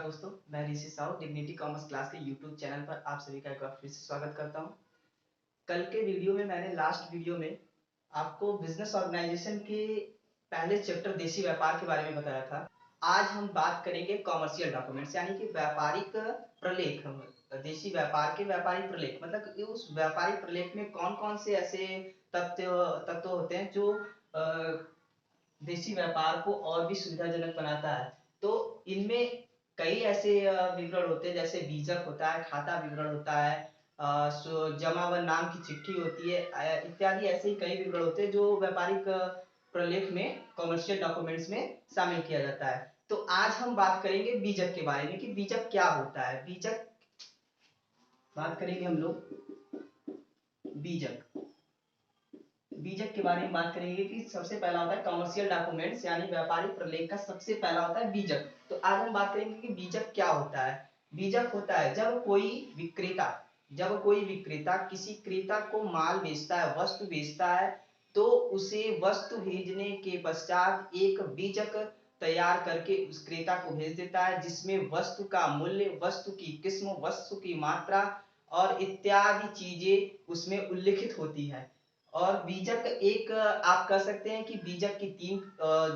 दोस्तों, मैं ऋषि Sahu dignity commerce class के यूट्यूब चैनल पर आप सभी का एक बार फिर से स्वागत करता हूं। कल के वीडियो में मैंने लास्ट वीडियो में आपको बिजनेस ऑर्गेनाइजेशन के पहले चैप्टर देशी व्यापार के बारे में बताया था। आज हम बात करेंगे कॉमर्शियल डॉक्यूमेंट्स यानी कि व्यापारिक प्रलेख। देशी व्यापार के व्यापारिक प्रलेख मतलब कि उस व्यापारिक प्रलेख में कौन कौन से ऐसे तत्व होते हैं जो देशी व्यापार को और भी सुविधाजनक बनाता है। तो इनमें कई ऐसे विवरण होते हैं, जैसे बीजक होता है, खाता विवरण होता है, जमा व नाम की चिट्ठी होती है, इत्यादि ऐसे ही कई विवरण होते हैं जो व्यापारिक प्रलेख में कॉमर्शियल डॉक्यूमेंट्स में शामिल किया जाता है। तो आज हम बात करेंगे बीजक के बारे में कि बीजक क्या होता है। बीजक बात करेंगे हम लोग। बीजक बीजक के बारे में बात करेंगे कि सबसे पहला होता है कॉमर्शियल डॉक्यूमेंट्स यानी व्यापारिक प्रलेख का सबसे पहला होता है बीजक। तो आज हम बात करेंगे कि बीजक क्या होता है। बीजक होता है जब कोई विक्रेता किसी क्रेता को माल बेचता है, वस्तु बेचता है, तो उसे वस्तु भेजने के पश्चात एक बीजक तैयार करके उस क्रेता को भेज देता है, जिसमें वस्तु का मूल्य, वस्तु की किस्म, वस्तु की मात्रा और इत्यादि चीजें उसमें उल्लिखित होती है। और बीजक एक आप कह सकते हैं कि बीजक की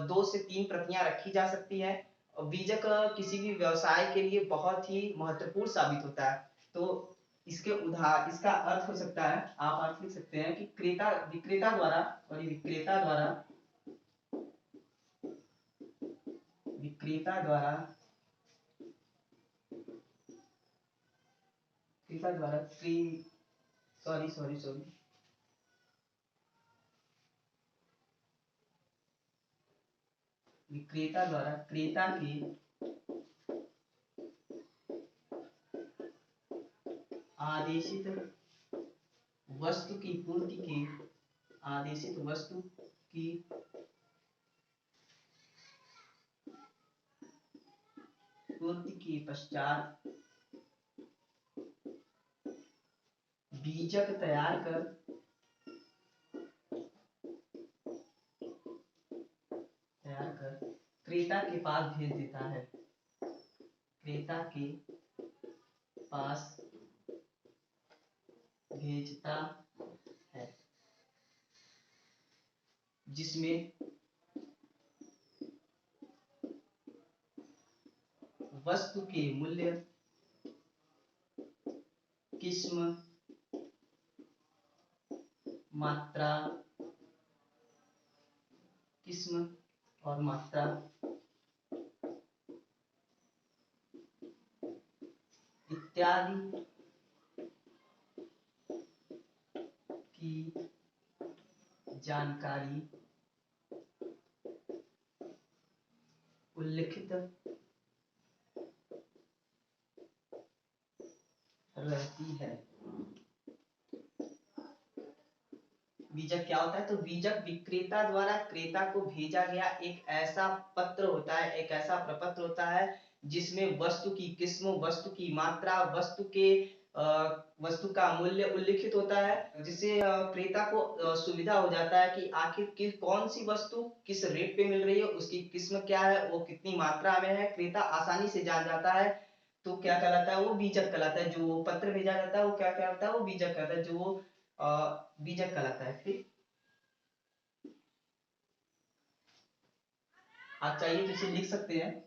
दो से तीन प्रतियां रखी जा सकती है। बीजक किसी भी व्यवसाय के लिए बहुत ही महत्वपूर्ण साबित होता है। तो इसका अर्थ हो सकता है, आप अर्थ लिख सकते हैं कि क्रेता विक्रेता द्वारा और विक्रेता द्वारा विक्रेता द्वारा विक्रेता द्वारा सॉरी सॉरी सॉरी विक्रेता द्वारा क्रेता के आदेशित वस्तु की पूर्ति के आदेशित वस्तु की पूर्ति के पश्चात बीजक तैयार कर क्रेता के पास भेज देता है। क्रेता के पास भेजता है, जिसमें वस्तु के मूल्य, किस्म, मात्रा और मात्रा इत्यादि की जानकारी उल्लिखित रहती है। बीजक क्या होता है? तो बीजक विक्रेता द्वारा क्रेता को भेजा गया एक ऐसा पत्र होता है, एक ऐसा प्रपत्र होता है जिसमें वस्तु की किस्म, वस्तु की मात्रा, वस्तु का मूल्य उल्लिखित होता है, जिससे क्रेता को सुविधा हो जाता है कि आखिर कौन सी वस्तु किस रेट पे मिल रही है, उसकी किस्म क्या है, वो कितनी मात्रा में है, क्रेता आसानी से जान जाता है। तो क्या कहलाता है? वो बीजक कहलाता है। जो पत्र भेजा जाता है वो क्या कहलाता है? वो बीजक कहलाता है। जो बीजक कहलाता है। फिर आप चाहिए तो इसे लिख सकते हैं।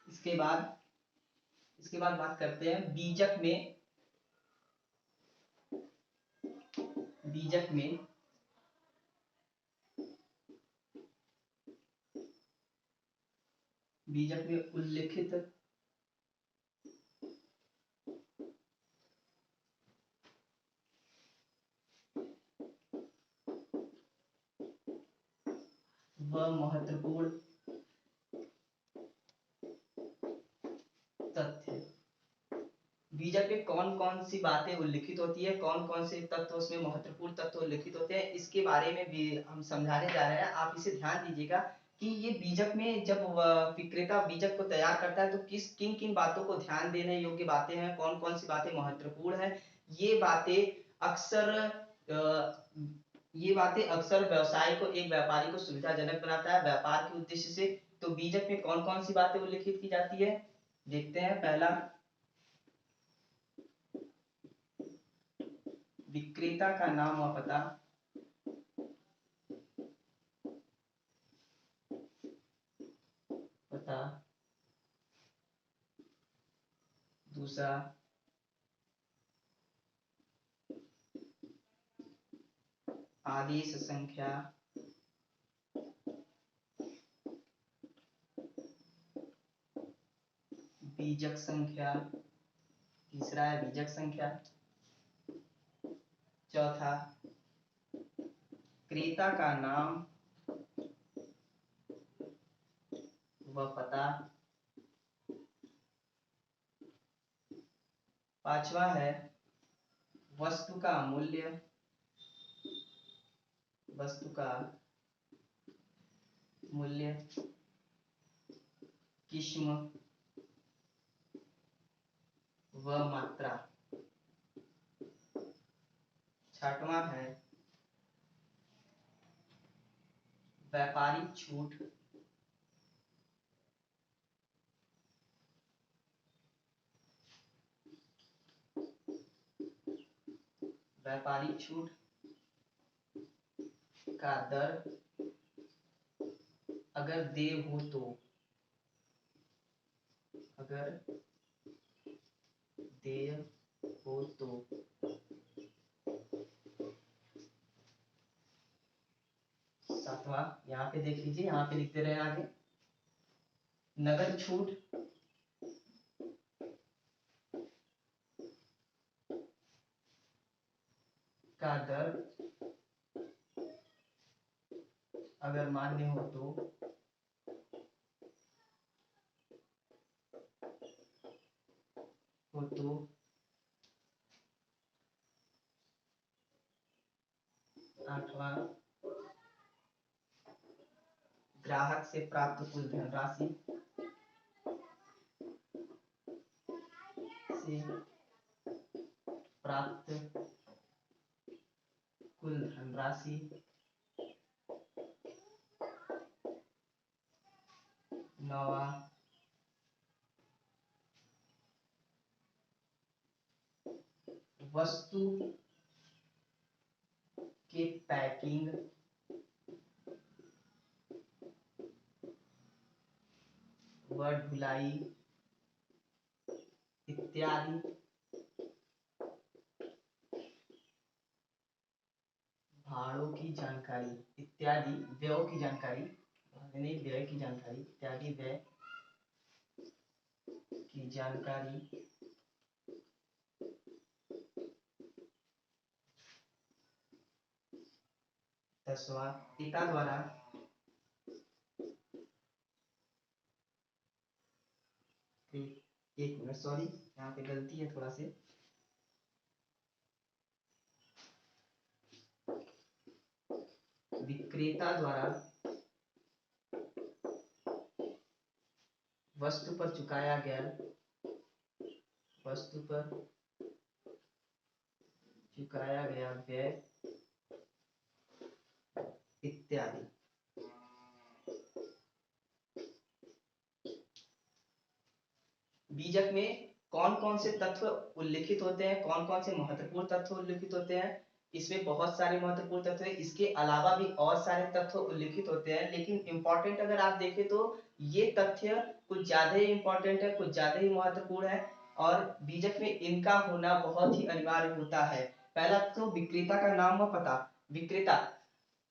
इसके बाद बात करते हैं बीजक में उल्लिखित व महत्वपूर्ण तथ्य। बीजक में कौन कौन सी बातें उल्लिखित होती है, कौन कौन से तत्व उसमें महत्वपूर्ण तत्व उल्लिखित होते हैं, इसके बारे में भी हम समझाने जा रहे हैं। आप इसे ध्यान दीजिएगा कि ये बीजक में जब विक्रेता बीजक को तैयार करता है तो किन किन बातों को ध्यान देने योग्य बातें हैं, कौन कौन सी बातें महत्वपूर्ण है। ये बातें अक्सर ये बातें अक्सर व्यवसाय को एक व्यापारी को सुविधाजनक बनाता है व्यापार के उद्देश्य से। तो बीजक में कौन कौन सी बातें उल्लिखित की जाती है, देखते हैं। पहला, विक्रेता का नाम व पता। पता। दूसरा, आदेश संख्या। बीजक संख्या। तीसरा है बीजक संख्या। चौथा, क्रेता का नाम व पता। पांचवा है वस्तु का मूल्य। वस्तु का मूल्य, किस्म व मात्रा। छठवां है व्यापारिक छूट। व्यापारिक छूट का दर अगर देय हो तो। अगर देय हो तो। सातवां, यहाँ पे देख लीजिए, यहाँ पे लिखते रहे आगे। नगद छूट का दर अगर मान्य हो तो। आठवां, ग्राहक से प्राप्त कुल धनराशि से प्राप्त कुल धनराशि। नौवां, वस्तु के पैकिंग व ढुलाई इत्यादि भाड़ों की जानकारी। इत्यादि व्ययों की जानकारी, यानी व्यय की जानकारी। इत्यादि व्यय की जानकारी। दसवां, पिता द्वारा एक मिनट, सॉरी, यहाँ पे गलती है थोड़ा से। विक्रेता द्वारा वस्तु पर चुकाया गया, वस्तु पर चुकाया गया व्यय इत्यादि। बीजक में कौन कौन से तत्व उल्लिखित होते हैं, कौन कौन से महत्वपूर्ण तत्व उल्लिखित होते हैं। इसमें बहुत सारे महत्वपूर्ण तत्व हैं, इसके अलावा भी और सारे तत्व उल्लिखित होते हैं, लेकिन इंपॉर्टेंट अगर आप देखें तो ये तथ्य कुछ ज्यादा ही इंपॉर्टेंट है, कुछ ज्यादा ही महत्वपूर्ण है, और बीजक में इनका होना बहुत ही अनिवार्य होता है। पहला तो विक्रेता का नाम व पता। विक्रेता,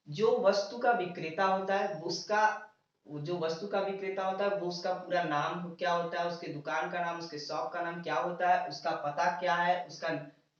जो वस्तु का विक्रेता होता है उसका, वो जो वस्तु का विक्रेता होता है वो उसका पूरा नाम क्या होता है, उसके दुकान का नाम, उसके शॉप का नाम क्या होता है, उसका पता क्या है, उसका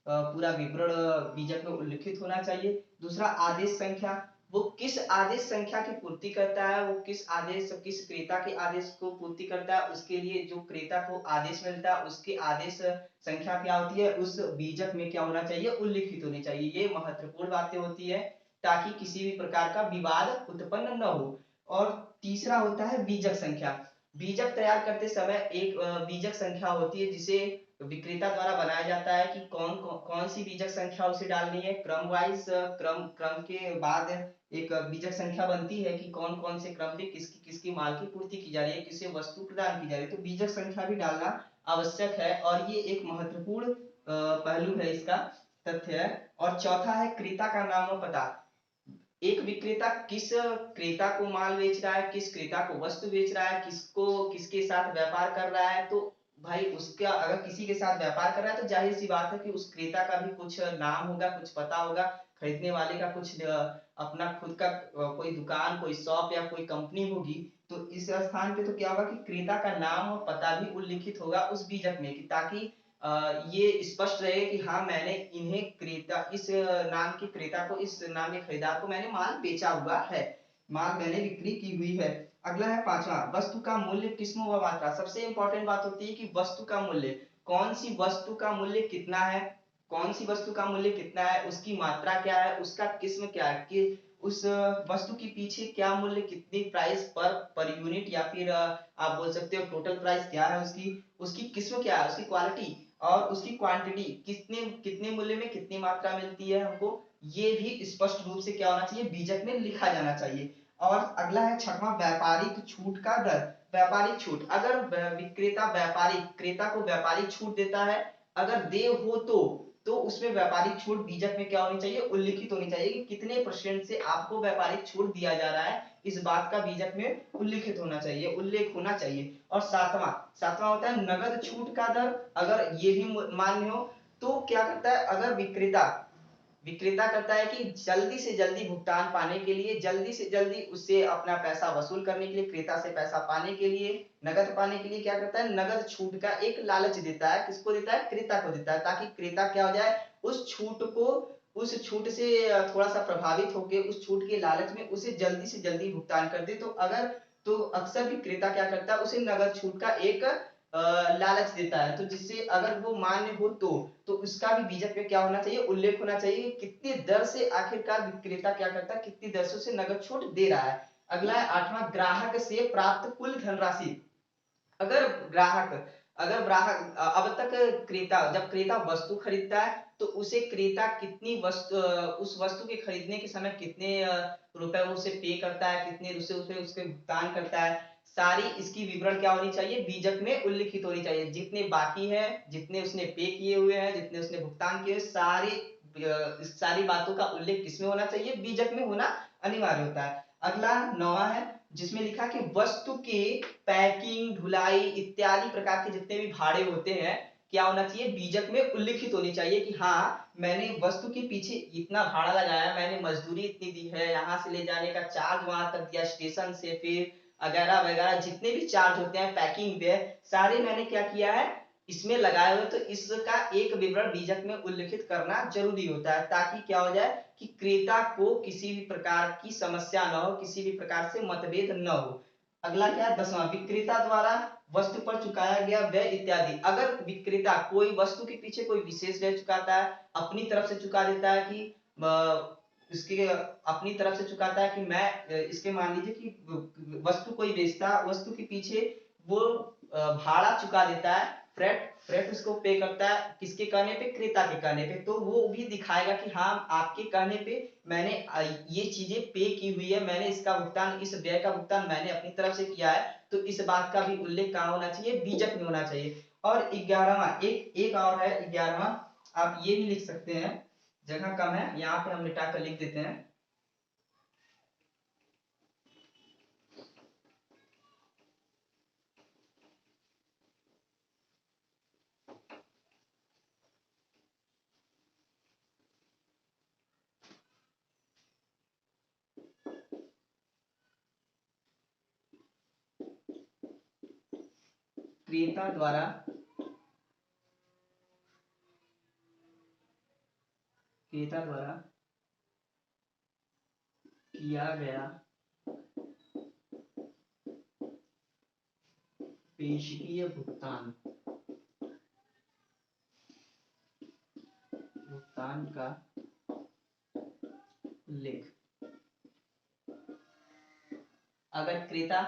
पूरा विवरण बीजक में उल्लिखित होना चाहिए। दूसरा, आदेश संख्या, वो किस आदेश संख्या की पूर्ति करता है, वो किस आदेश, किस क्रेता के आदेश को पूर्ति करता है, उसके लिए जो क्रेता को आदेश मिलता है उसकी आदेश संख्या क्या होती है, उस बीजक में क्या होना चाहिए, उल्लिखित होनी चाहिए। ये महत्वपूर्ण बातें होती है ताकि किसी भी प्रकार का विवाद उत्पन्न न हो। और तीसरा होता है बीजक संख्या। बीजक तैयार करते समय एक बीजक संख्या होती है जिसे विक्रेता द्वारा बनाया जाता है कि कौन सी बीजक संख्या उसे डालनी है। क्रम वाइज क्रम के बाद एक बीजक संख्या बनती है कि कौन कौन से क्रम में किसकी किसकी माल की पूर्ति की जा रही है, किसे वस्तु प्रदान की जा रही है। तो बीजक संख्या भी डालना आवश्यक है और ये एक महत्वपूर्ण पहलू है, इसका तथ्य है। और चौथा है क्रेता का नाम और पता। एक विक्रेता किस क्रेता को माल बेच रहा है, किस क्रेता को वस्तु बेच रहा है, किसको किसके साथ व्यापार कर रहा है। तो भाई उसका अगर किसी के साथ व्यापार कर रहा है तो जाहिर सी बात है कि उस क्रेता का भी कुछ नाम होगा, कुछ पता होगा, खरीदने वाले का कुछ अपना खुद का कोई दुकान, कोई शॉप या कोई कंपनी होगी। तो इस स्थान पे तो क्या होगा कि क्रेता का नाम और पता भी उल्लिखित होगा उस बीजक में, ताकि ये स्पष्ट रहे कि हाँ मैंने इन्हें क्रेता, इस नाम के क्रेता को, इस नाम के खरीदार को मैंने माल बेचा हुआ है, माल मैंने बिक्री की हुई है। अगला है पांचवा, वस्तु का मूल्य, किस्म व मात्रा। सबसे इंपॉर्टेंट बात होती है कि वस्तु का मूल्य, कौन सी वस्तु का मूल्य कितना है, कौन सी वस्तु का मूल्य कितना है, उसकी मात्रा क्या है, उसका किस्म क्या है, कि उस वस्तु के पीछे क्या मूल्य, कितनी प्राइस पर यूनिट, या फिर आप बोल सकते हो टोटल प्राइस क्या है उसकी, उसकी किस्म क्या है, उसकी क्वालिटी और उसकी क्वांटिटी, कितने कितने मूल्य में कितनी मात्रा मिलती है हमको, ये भी स्पष्ट रूप से क्या होना चाहिए, बीजक में लिखा जाना चाहिए। और अगला है छठवां, व्यापारिक छूट का दर। व्यापारिक छूट, अगर विक्रेता व्यापारिक क्रेता को व्यापारिक छूट देता है, अगर दे हो तो उसमें व्यापारिक छूट बीजक में क्या होनी चाहिए, उल्लिखित होनी चाहिए कि कितने परसेंट से आपको व्यापारिक छूट दिया जा रहा है, इस बात का बीजक में उल्लिखित होना चाहिए, उल्लेख होना चाहिए। और सातवां सातवां होता है नगद छूट का दर। अगर ये भी मान्य हो तो क्या करता है, अगर विक्रेता विक्रेता करता है कि जल्दी से जल्दी भुगतान पाने के लिए, जल्दी से जल्दी उससे अपना पैसा वसूल करने के लिए, क्रेता से पैसा पाने के लिए, नगद पाने के लिए क्या करता है, नगद छूट का एक लालच देता है। किसको देता है, क्रेता को देता है, ताकि क्रेता क्या हो जाए, उस छूट से थोड़ा सा प्रभावित होकर उस छूट के लालच में उसे जल्दी से जल्दी भुगतान कर दे। तो अक्सर भी क्रेता क्या करता है, उसे नगद छूट का एक लालच देता है। तो जिससे अगर वो मान्य हो तो उसका भी बीजक में क्या होना चाहिए, उल्लेख होना चाहिए कितनी दर से आखिरकार विक्रेता क्या करता है, कितनी दर से उसे नगद छूट दे रहा है। अगला है आठवां, ग्राहक से प्राप्त कुल धनराशि। अगर ग्राहक ग्राहक अब तक क्रेता, जब क्रेता वस्तु खरीदता है तो उसे क्रेता कितनी वस्तु, उस वस्तु के खरीदने के समय कितने रुपए वो उसे पे करता है, कितने उसे उसे उसके भुगतान करता है, सारी इसकी विवरण क्या होनी चाहिए, बीजक में उल्लिखित होनी चाहिए। जितने बाकी है, जितने उसने पे किए हुए हैं, जितने उसने भुगतान किए, इस सारी बातों का उल्लेख किसमें होना चाहिए, बीजक में होना अनिवार्य होता है। अगला नौवां है जिसमें लिखा कि वस्तु के पैकिंग, ढुलाई इत्यादि प्रकार के जितने भी भाड़े होते हैं, क्या होना चाहिए, बीजक में उल्लिखित होनी चाहिए कि हाँ मैंने वस्तु के पीछे इतना भाड़ा लगाया, मैंने मजदूरी इतनी दी है, यहाँ से ले जाने का चार्ज वहां तक दिया स्टेशन से, फिर वगैरह वगैरह जितने भी चार्ज होते हैं पैकिंग पे, सारे मैंने क्या किया है इसमें लगाए हुए। तो इसका एक विवरण बीजक में उल्लिखित करना जरूरी होता है, ताकि क्या हो जाए कि क्रेता को किसी भी प्रकार की समस्या न हो, किसी भी प्रकार से मतभेद न हो। अगला क्या है, दसवां, विक्रेता द्वारा वस्तु पर चुकाया गया व्यय इत्यादि। अगर विक्रेता कोई वस्तु के पीछे कोई विशेष व्यय चुकाता है, अपनी तरफ से चुका देता है कि इसके अपनी तरफ से चुकाता है कि मैं इसके मान लीजिए कि वस्तु कोई बेचता, वस्तु के पीछे वो भाड़ा चुका देता है, फ्रेट फ्रेट उसको पे करता है, किसके कहने पे, क्रेता के कहने पे। तो वो भी दिखाएगा कि हाँ आपके कहने पे मैंने ये चीजें पे की हुई है, मैंने इसका भुगतान, इस व्यय का भुगतान मैंने अपनी तरफ से किया है। तो इस बात का भी उल्लेख कहाँ होना चाहिए, बीजक में होना चाहिए। और ग्यारहवां, एक और है ग्यारहवां, आप ये भी लिख सकते हैं, जगह कम है यहाँ पे हम मिटा कर लिख देते हैं। क्रेता द्वारा क्रेता द्वारा किया गया पेशगी भुगतान, भुगतान का उल्लेख। अगर क्रेता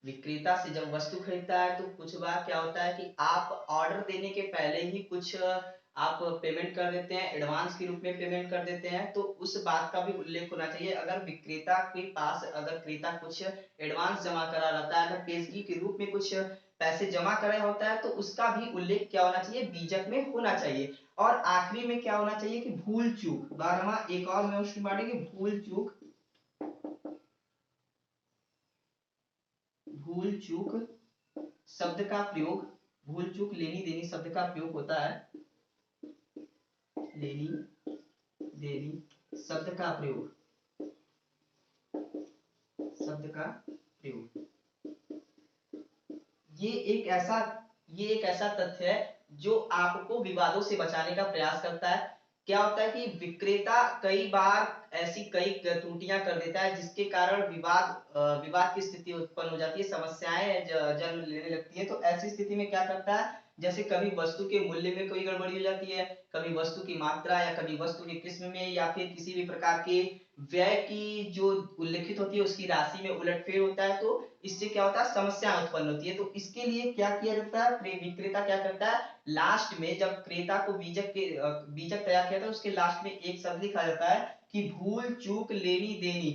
विक्रेता से जब वस्तु खरीदता है तो कुछ बार क्या होता है कि आप ऑर्डर देने के पहले ही कुछ आप पेमेंट कर देते हैं, एडवांस के रूप में पेमेंट कर देते हैं, तो उस बात का भी उल्लेख होना चाहिए। अगर विक्रेता के पास अगर क्रेता कुछ एडवांस जमा करा रहता है, अगर पेशगी के रूप में कुछ पैसे जमा करे होता है, तो उसका भी उल्लेख क्या होना चाहिए, बीजक में होना चाहिए। और आखिरी में क्या होना चाहिए कि भूल चूक, 12वां एक और मोस्ट इम्पोर्टेंट, भूल चूक, भूल चूक शब्द का प्रयोग, भूल चूक लेनी देनी शब्द का प्रयोग होता है, लेनी देनी शब्द का प्रयोग, शब्द का प्रयोग, ये एक ऐसा ये एक ऐसा तथ्य है जो आपको विवादों से बचाने का प्रयास करता है। क्या होता है कि विक्रेता कई बार ऐसी कई त्रुटियां कर देता है जिसके कारण विवाद की स्थिति उत्पन्न हो जाती है, समस्याएं जन्म लेने लगती है। तो ऐसी स्थिति में क्या करता है, जैसे कभी वस्तु के मूल्य में कोई गड़बड़ी हो जाती है, कभी वस्तु की मात्रा या कभी वस्तु की किस्म में या फिर किसी भी प्रकार के व्यय की जो उल्लिखित होती है उसकी राशि में उलटफेर होता है, तो इससे क्या होता है, समस्या उत्पन्न होती है। तो इसके लिए क्या किया जाता है, विक्रेता क्या करता है, लास्ट में जब क्रेता को बीजक तैयार किया था उसके लास्ट में एक शब्द लिखा जाता है कि भूल चूक लेनी देनी,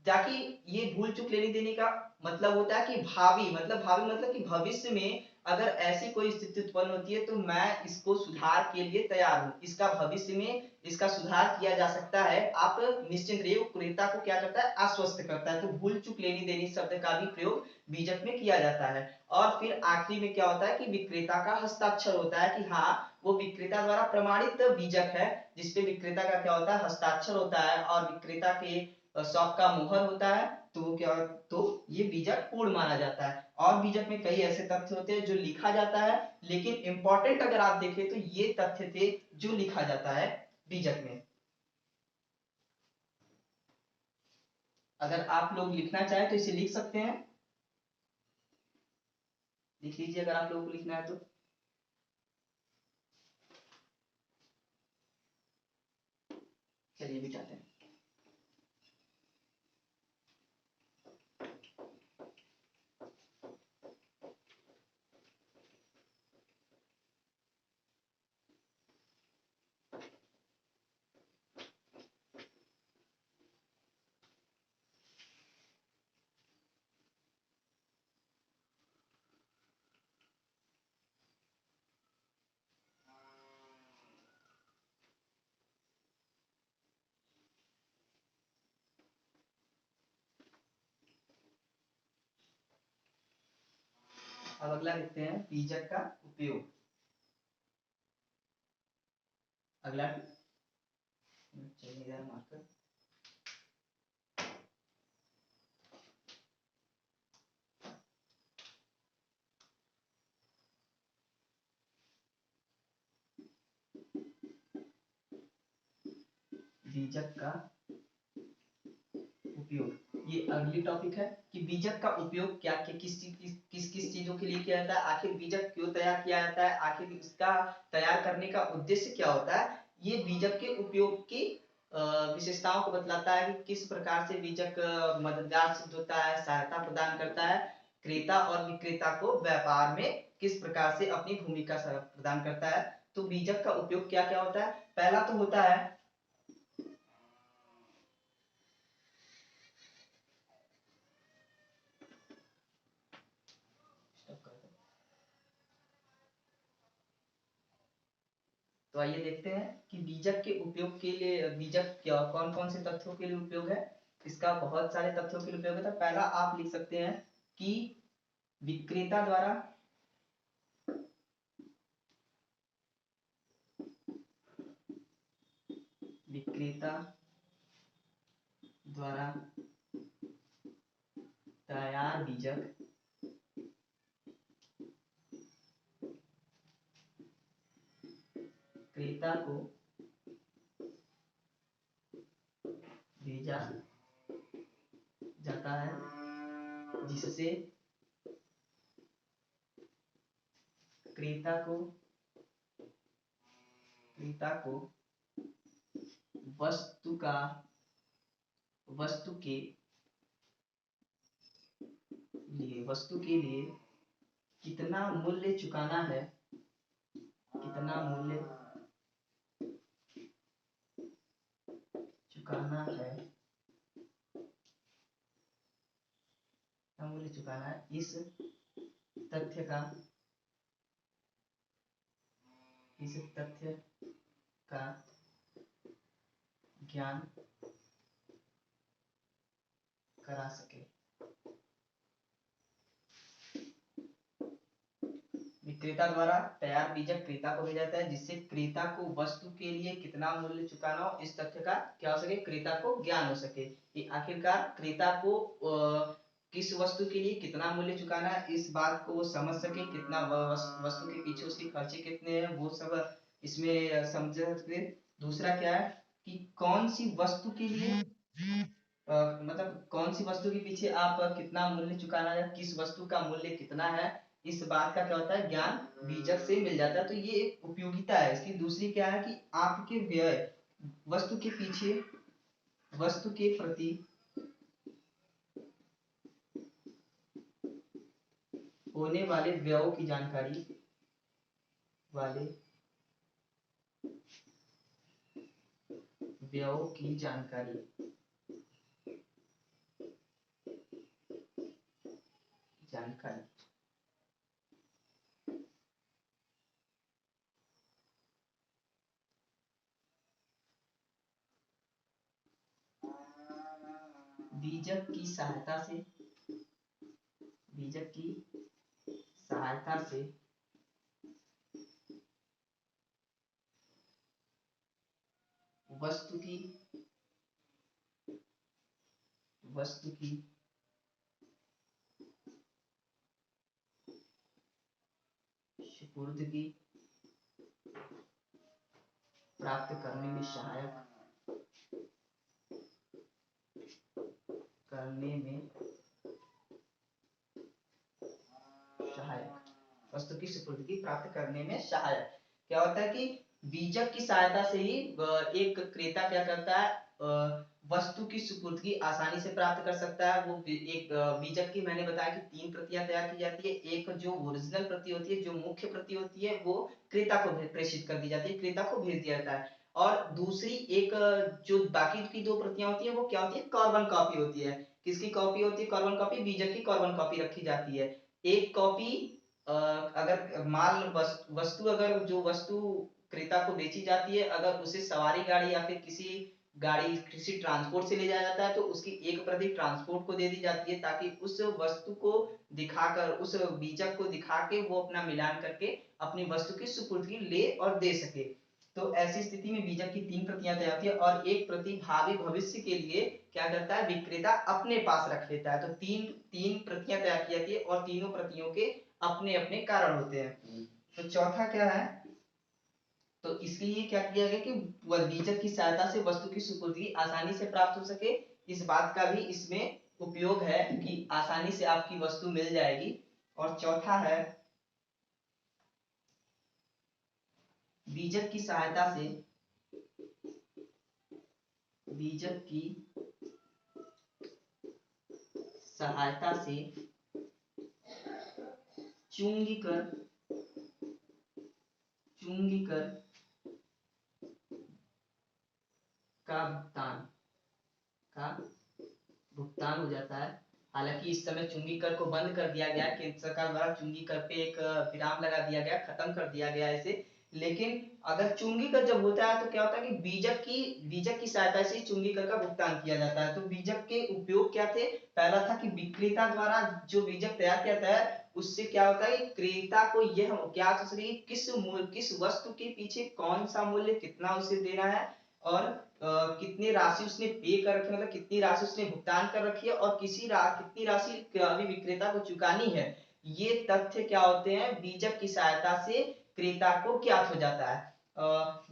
ताकि ये भूल चूक लेनी देनी का मतलब होता है कि भावी मतलब कि भविष्य में अगर ऐसी कोई स्थिति उत्पन्न होती है तो मैं इसको सुधार के लिए तैयार हूं, इसका भविष्य में इसका सुधार किया जा सकता है। आप निश्चिंत रहिए, क्रेता को क्या करता है, आश्वस्त करता है। तो भूल चूक लेनी देनी शब्द का भी प्रयोग बीजक में किया जाता है। और फिर आखिरी में क्या होता है कि विक्रेता का हस्ताक्षर होता है कि हाँ वो विक्रेता द्वारा प्रमाणित बीजक है, जिसपे विक्रेता का क्या होता है, हस्ताक्षर होता है और विक्रेता के शॉप का मुहर होता है। तो वो क्या, तो ये बीजक पूर्ण माना जाता है। और बीजक में कई ऐसे तथ्य होते हैं जो लिखा जाता है, लेकिन इंपॉर्टेंट अगर आप देखें तो ये तथ्य थे जो लिखा जाता है बीजक में। अगर आप लोग लिखना चाहें तो इसे लिख सकते हैं, लिख लीजिए अगर आप लोगों को लिखना है तो। चलिए बिठाते हैं। अब अगला लिखते हैं बीजक का उपयोग। अगला चलिए मार्कर, बीजक का उपयोग, ये अगली टॉपिक है कि बीजक का उपयोग क्या किस किस चीजों के लिए किया जाता है, आखिर बीजक क्यों तैयार किया जाता है, आखिर इसका तैयार करने का उद्देश्य क्या होता है। ये बीजक के उपयोग की विशेषताओं को बतलाता है कि किस प्रकार से बीजक मददगार सिद्ध होता है, सहायता प्रदान करता है, क्रेता और विक्रेता को व्यापार में किस प्रकार से अपनी भूमिका प्रदान करता है। तो बीजक का उपयोग क्या क्या होता है, पहला तो होता है, तो आइए देखते हैं कि बीजक के उपयोग के लिए बीजक क्या कौन कौन से तथ्यों के लिए उपयोग है। इसका बहुत सारे तथ्यों के लिए उपयोग है। तो पहला आप लिख सकते हैं कि विक्रेता द्वारा विक्रेता द्वारा तैयार बीजक क्रेता को भेजा जाता है, जिससे क्रेता को क्रेता को वस्तु वस्तु के लिए, वस्तु के लिए कितना मूल्य चुकाना है, कितना मूल्य चुकाना है, कितना मूल्य चुकाना है, इस तथ्य का, इस तथ्य का ज्ञान करा सके। विक्रेता द्वारा तैयार बीजक क्रेता को भेजा जाता है, जिससे क्रेता को वस्तु के लिए कितना मूल्य चुकाना हो इस तथ्य का क्या हो सके, क्रेता को ज्ञान हो सके। कि आखिरकार क्रेता को किस वस्तु के लिए कितना मूल्य चुकाना है इस बात को वो समझ सके, कितना वस्तु के पीछे उसके खर्चे कितने हैं वो सब इसमें समझ सके। दूसरा क्या है कि कौन सी वस्तु के लिए मतलब कौन सी वस्तु के पीछे आप कितना मूल्य चुकाना है, किस वस्तु का मूल्य कितना है, इस बात का क्या होता है ज्ञान बीजक से मिल जाता है। तो ये एक उपयोगिता है इसकी। दूसरी क्या है कि आपके व्यय, वस्तु के पीछे, वस्तु के प्रति होने वाले व्ययों की जानकारी, वाले व्ययों की जानकारी, जानकारी बीजक की सहायता से, बीजक की सहायता से वस्तु की, वस्तु की सुपुर्दगी प्राप्त करने में सहायक, करने में सहायक, वस्तु की सुपुर्दगी प्राप्त करने में सहायक। क्या होता है कि बीजक की सहायता से ही एक क्रेता क्या करता है, वस्तु की सुपुर्दगी आसानी से प्राप्त कर सकता है। वो एक बीजक की मैंने बताया कि 3 प्रतियां तैयार की जाती है। एक जो ओरिजिनल प्रति होती है, जो मुख्य प्रति होती है, वो क्रेता को प्रेषित कर दी जाती है, क्रेता को भेज दिया जाता है। और दूसरी एक जो बाकी की 2 प्रतियां होती है वो क्या होती है, कार्बन कॉपी होती है। किसकी कॉपी होती है, कार्बन कॉपी, बीजक की कार्बन कॉपी रखी जाती है। एक कॉपी अगर माल वस्तु अगर जो वस्तु क्रेता को बेची जाती है, अगर उसे सवारी गाड़ी या फिर किसी गाड़ी किसी ट्रांसपोर्ट से ले जाया जाता है तो उसकी एक प्रति ट्रांसपोर्ट को दे दी जाती है, ताकि उस वस्तु को दिखाकर, उस बीजक को दिखा के वो अपना मिलान करके अपनी वस्तु की सुपुर्दगी ले और दे सके। तो ऐसी स्थिति में बीजक की 3 प्रतियां तैयार होती है और एक प्रति भावी भविष्य के लिए क्या करता है, विक्रेता अपने पास रख लेता है। तो तीन तीन प्रतियां तैयार की जाती है और तीनों प्रतियों के अपने अपने कारण होते हैं। तो चौथा क्या है, तो इसलिए क्या किया गया कि बीजक की सहायता से वस्तु की सुपुर्दगी आसानी से प्राप्त हो सके, इस बात का भी इसमें उपयोग है कि आसानी से आपकी वस्तु मिल जाएगी। और चौथा है बीजक की सहायता से, बीजक की सहायता से चुंगी कर, चुंगी कर का भुगतान, का भुगतान हो जाता है। हालांकि इस समय चुंगी कर को बंद कर दिया गया, केंद्र सरकार द्वारा चुंगी कर पे एक विराम लगा दिया गया, खत्म कर दिया गया इसे। लेकिन अगर चुंगी कर जब होता है तो क्या होता है कि बीजक की सहायता से चुंगी कर का भुगतान किया जाता है। तो बीजक के उपयोग क्या थे, पहला था कि विक्रेता द्वारा जो बीजक तैयार किया जाता है उससे क्या होता है, क्रेता को यह क्या किस वस्तु के पीछे कौन सा मूल्य कितना उसे देना है और कितनी राशि उसने पे कर रखी है, मतलब कितनी राशि उसने भुगतान कर रखी है और कितनी राशि अभी विक्रेता को चुकानी है। ये तथ्य क्या होते हैं, बीजक की सहायता से क्रेता को ज्ञात हो जाता है।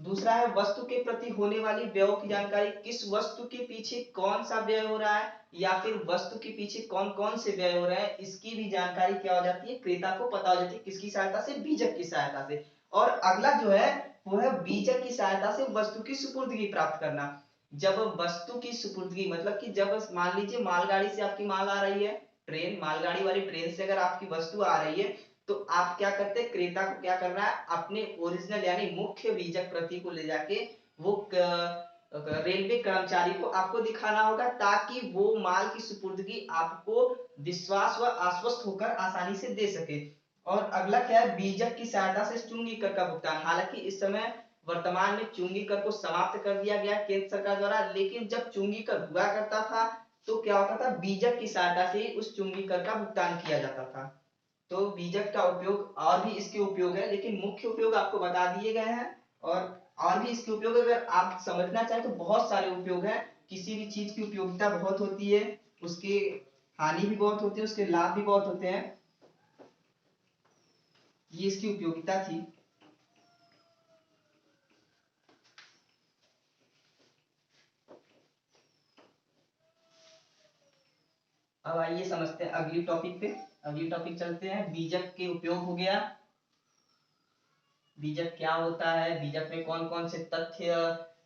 दूसरा है वस्तु के प्रति होने वाली व्ययों की जानकारी, किस वस्तु के पीछे कौन सा व्यय हो रहा है या फिर वस्तु के पीछे कौन कौन से व्यय हो रहे हैं, इसकी भी जानकारी क्या हो जाती है, क्रेता को पता हो जाती है। किसकी सहायता से, बीजक की सहायता से। और अगला जो है वो है बीजक की सहायता से वस्तु की सुपुर्दगी प्राप्त करना। जब वस्तु की सुपुर्दगी मतलब कि जब मान लीजिए मालगाड़ी से आपकी माल आ रही है, ट्रेन, मालगाड़ी वाली ट्रेन से अगर आपकी वस्तु आ रही है तो आप क्या करते हैं, क्रेता को क्या करना है, अपने ओरिजिनल यानी मुख्य बीजक प्रति को ले जाके वो रेलवे कर्मचारी को आपको दिखाना होगा, ताकि वो माल की सुपुर्दगी आपको विश्वास व आश्वस्त होकर आसानी से दे सके। और अगला क्या है, बीजक की सहायता से चुंगी कर का भुगतान। हालांकि इस समय वर्तमान में चुंगी कर को समाप्त कर दिया गया केंद्र सरकार द्वारा, लेकिन जब चुंगी कर हुआ करता था तो क्या होता था, बीजक की सहायता से उस चुंगी कर का भुगतान किया जाता था। तो बीजक का उपयोग और भी इसके उपयोग है, लेकिन मुख्य उपयोग आपको बता दिए गए हैं। और भी इसके उपयोग अगर आप समझना चाहें तो बहुत सारे उपयोग हैं। किसी भी चीज की उपयोगिता बहुत होती है, उसके हानि भी बहुत होती है, उसके लाभ भी बहुत होते हैं। ये इसकी उपयोगिता थी। अब आइए समझते हैं अगली टॉपिक पे। अगली टॉपिक चलते हैं, बीजक के उपयोग हो गया। बीजक क्या होता है, बीजक में कौन कौन से तथ्य,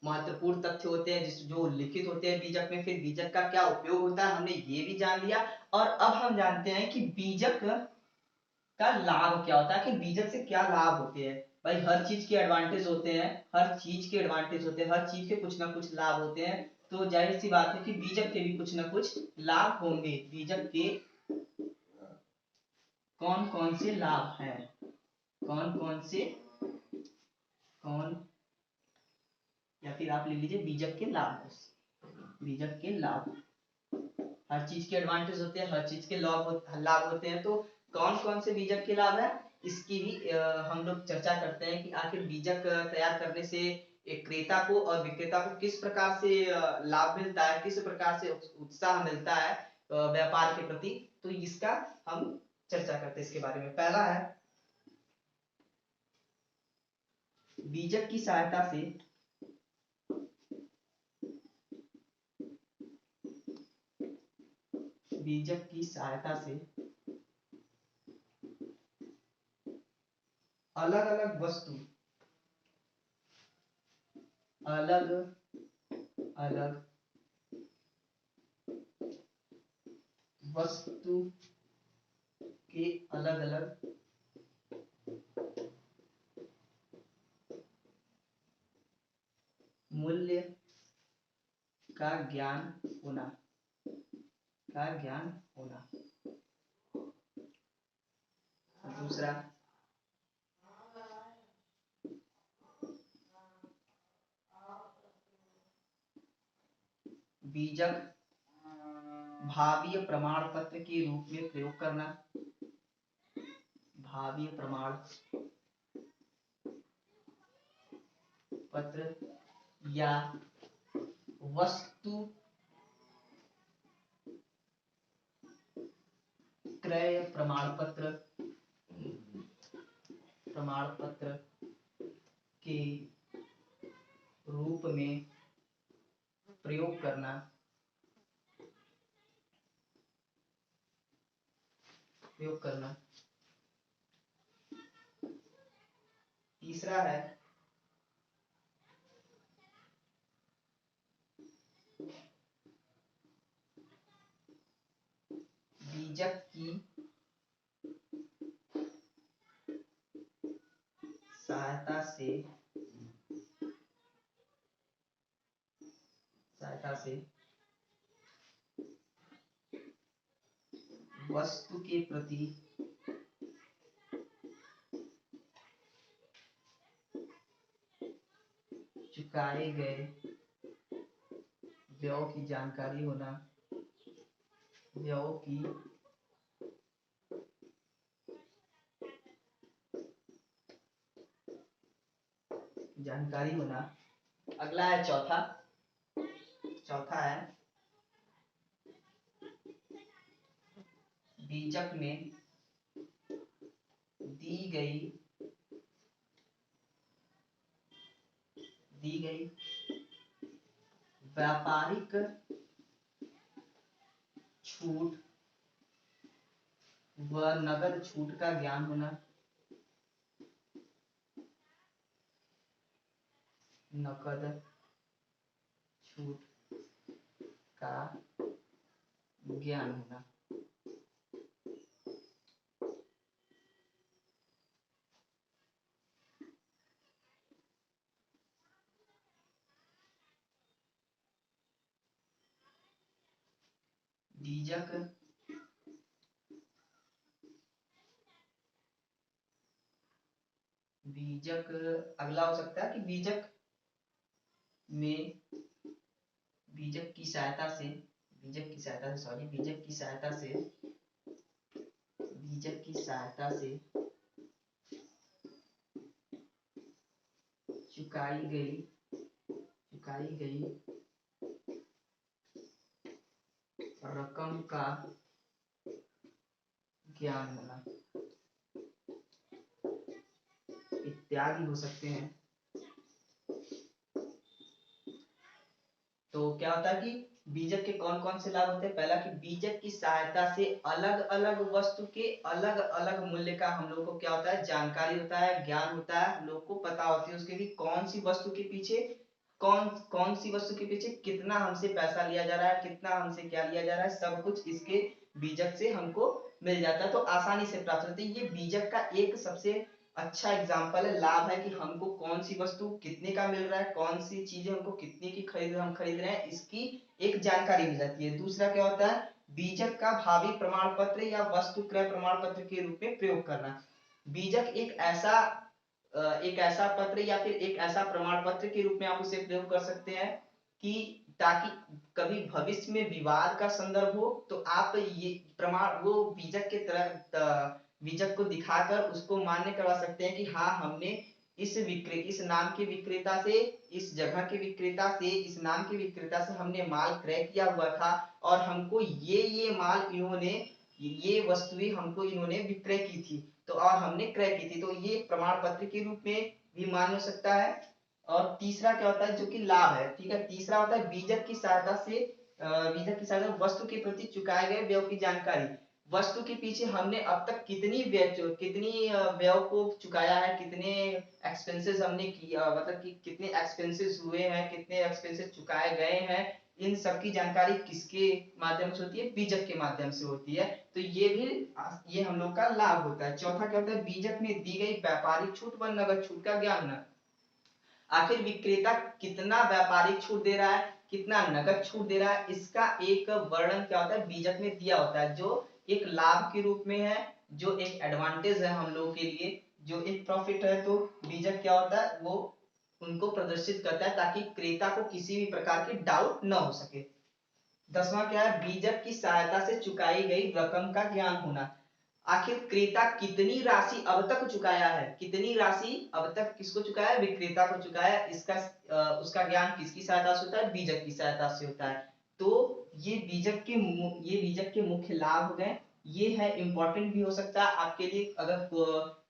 महत्वपूर्ण तथ्य होते हैं जिस जो लिखित होते हैं बीजक में, फिर बीजक का क्या उपयोग होता है, हमने ये भी जान लिया। और अब हम जानते हैं कि बीजक का लाभ क्या होता है, कि बीजक से क्या लाभ होते हैं। भाई हर चीज के एडवांटेज होते हैं, हर चीज के एडवांटेज होते हैं, हर चीज के कुछ ना कुछ लाभ होते हैं। तो जाहिर सी बात है कि बीजक के भी कुछ ना कुछ लाभ होंगे। बीजक के कौन कौन से लाभ हैं, कौन कौन से, कौन, या फिर आप ले लीजिए बीजक के लाभ। बीजक के लाभ, हर चीज के एडवांटेज होते हैं, हर चीज के लाभ होते हैं। तो कौन कौन से बीजक के लाभ है, इसकी भी हम लोग चर्चा करते हैं कि आखिर बीजक तैयार करने से एक क्रेता को और विक्रेता को किस प्रकार से लाभ मिलता है, किस प्रकार से उत्साह मिलता है व्यापार के प्रति। तो इसका हम चर्चा करते हैं इसके बारे में। पहला है, बीजक की सहायता से बीजक की सहायता से अलग अलग वस्तु, अलग अलग वस्तु के अलग अलग मूल्य का ज्ञान होना, का ज्ञान होना। दूसरा, बीजक भावीय प्रमाण पत्र के रूप में प्रयोग करना, भावीय प्रमाण पत्र या वस्तु क्रय प्रमाण पत्र, प्रमाण पत्र के रूप में प्रयोग करना, प्रयोग करना। तीसरा है, बीजक की सहायता से वस्तु के प्रति चुकाए गए व्यय की जानकारी होना, व्यय की जानकारी होना। अगला है चौथा, चौथा है बीजक में दी गई व्यापारिक छूट व नगद छूट का ज्ञान होना, नकद छूट का ज्ञान होना। बीजक बीजक अगला हो सकता है कि बीजक में बीजक की सहायता से बीजक की सहायता से चुकाई गई रकम का ज्ञान होना इत्यादि हो सकते हैं। तो क्या होता है कि बीजक के कौन कौन से लाभ होते हैं? पहला कि बीजक की सहायता से अलग अलग वस्तु के अलग अलग मूल्य का हम लोग को क्या होता है? जानकारी होता है, ज्ञान होता है, हम लोग को पता होती है उसके कि कौन सी वस्तु के पीछे कौन सी वस्तु के पीछे कितना हमसे पैसा लिया जा रहा है, कितना हमसे क्या लिया जा रहा है, सब कुछ इसके बीजक से हमको मिल जाता है, तो आसानी से प्राप्त होती है। ये बीजक का एक सबसे अच्छा एग्जाम्पल है, लाभ है कि हमको कौन सी वस्तु कितने का मिल रहा है, कौन सी चीजें हमको कितने की हम खरीद रहे हैं, इसकी एक जानकारी मिल जाती है। दूसरा क्या होता है? बीजक का भावी प्रमाण पत्र या वस्तु क्रय प्रमाण पत्र के रूप में प्रयोग करना। बीजक एक ऐसा पत्र या फिर एक ऐसा प्रमाण पत्र के रूप में आप उसे प्रयोग कर सकते हैं कि ताकि कभी भविष्य में विवाद का संदर्भ हो तो आप ये प्रमाण वो बीजक को दिखाकर उसको मान्य करवा सकते हैं कि हाँ, हमने इस नाम के विक्रेता से, इस जगह के विक्रेता से, इस नाम के विक्रेता से हमने माल क्रय किया हुआ था और हमको ये माल ये वस्तुएं हमको इन्होंने विक्रय की थी, तो और हमने क्रय की थी, तो ये प्रमाण पत्र के रूप में भी मान्य हो सकता है। और तीसरा क्या होता है जो कि लाभ है, ठीक है, तीसरा होता है बीजक की सहायता से वस्तु के प्रति चुकाए गए व्यय की जानकारी। वस्तु के पीछे हमने अब तक कितनी व्यय को चुकाया है, कितने एक्सपेंसेस हमने किया, मतलब कि कितने एक्सपेंसेस हुए हैं, कितने एक्सपेंसेस चुकाए गए हैं, इन सब की जानकारी किसके माध्यम से होती है? बीजक के माध्यम से होती है। तो ये हम लोग का लाभ होता है। चौथा क्या होता है? बीजक में दी गई व्यापारिक छूट व नगद छूट का ज्ञान होना। आखिर विक्रेता कितना व्यापारिक छूट दे रहा है, कितना नगद छूट दे रहा है, इसका एक वर्णन क्या होता है? बीजक में दिया होता है, जो एक लाभ के रूप में है, जो एक एडवांटेज है हम लोग के लिए, जो एक प्रॉफिट है। तो बीजक क्या होता है? वो उनको प्रदर्शित करता है ताकि क्रेता को किसी भी प्रकार की डाउट न हो सके। 10वां क्या है? बीजक की सहायता से चुकाई गई रकम का ज्ञान होना। आखिर क्रेता कितनी राशि अब तक चुकाया है, कितनी राशि अब तक किसको चुकाया है? विक्रेता को चुकाया है। उसका ज्ञान किसकी सहायता से होता है? बीजक की सहायता से होता है। तो ये बीजक के मुख्य लाभ हो गए। ये है, इंपॉर्टेंट भी हो सकता है आपके लिए, अगर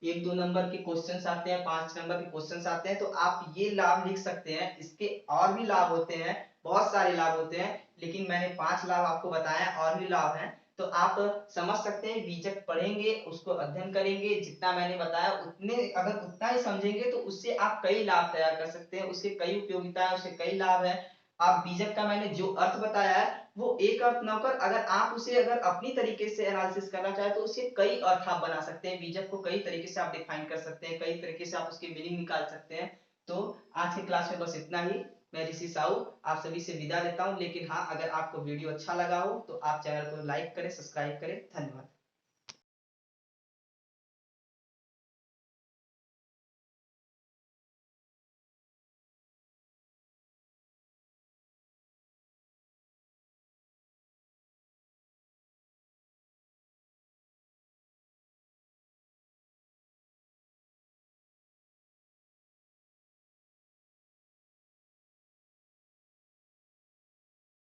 1-2 नंबर के क्वेश्चंस आते हैं, 5 नंबर के क्वेश्चंस आते हैं, तो आप ये लाभ लिख सकते हैं। इसके और भी लाभ होते हैं, बहुत सारे लाभ होते हैं, लेकिन मैंने 5 लाभ आपको बताया, और भी लाभ हैं, तो आप समझ सकते हैं। बीजक पढ़ेंगे, उसको अध्ययन करेंगे, जितना मैंने बताया अगर उतना ही समझेंगे तो उससे आप कई लाभ तैयार कर सकते हैं, उसके कई उपयोगिता है, उसके कई लाभ है। आप बीजक का मैंने जो अर्थ बताया है वो एक अर्थ न होकर, अगर अपनी तरीके से एनालिसिस करना चाहे तो उसके कई अर्थ आप बना सकते हैं। बीजक को कई तरीके से आप डिफाइन कर सकते हैं, कई तरीके से आप उसके मीनिंग निकाल सकते हैं। तो आज की क्लास में बस इतना ही। मैं ऋषि साहू आप सभी से विदा लेता हूं, लेकिन हाँ, अगर आपको वीडियो अच्छा लगा हो तो आप चैनल को लाइक करें, सब्सक्राइब करें। धन्यवाद।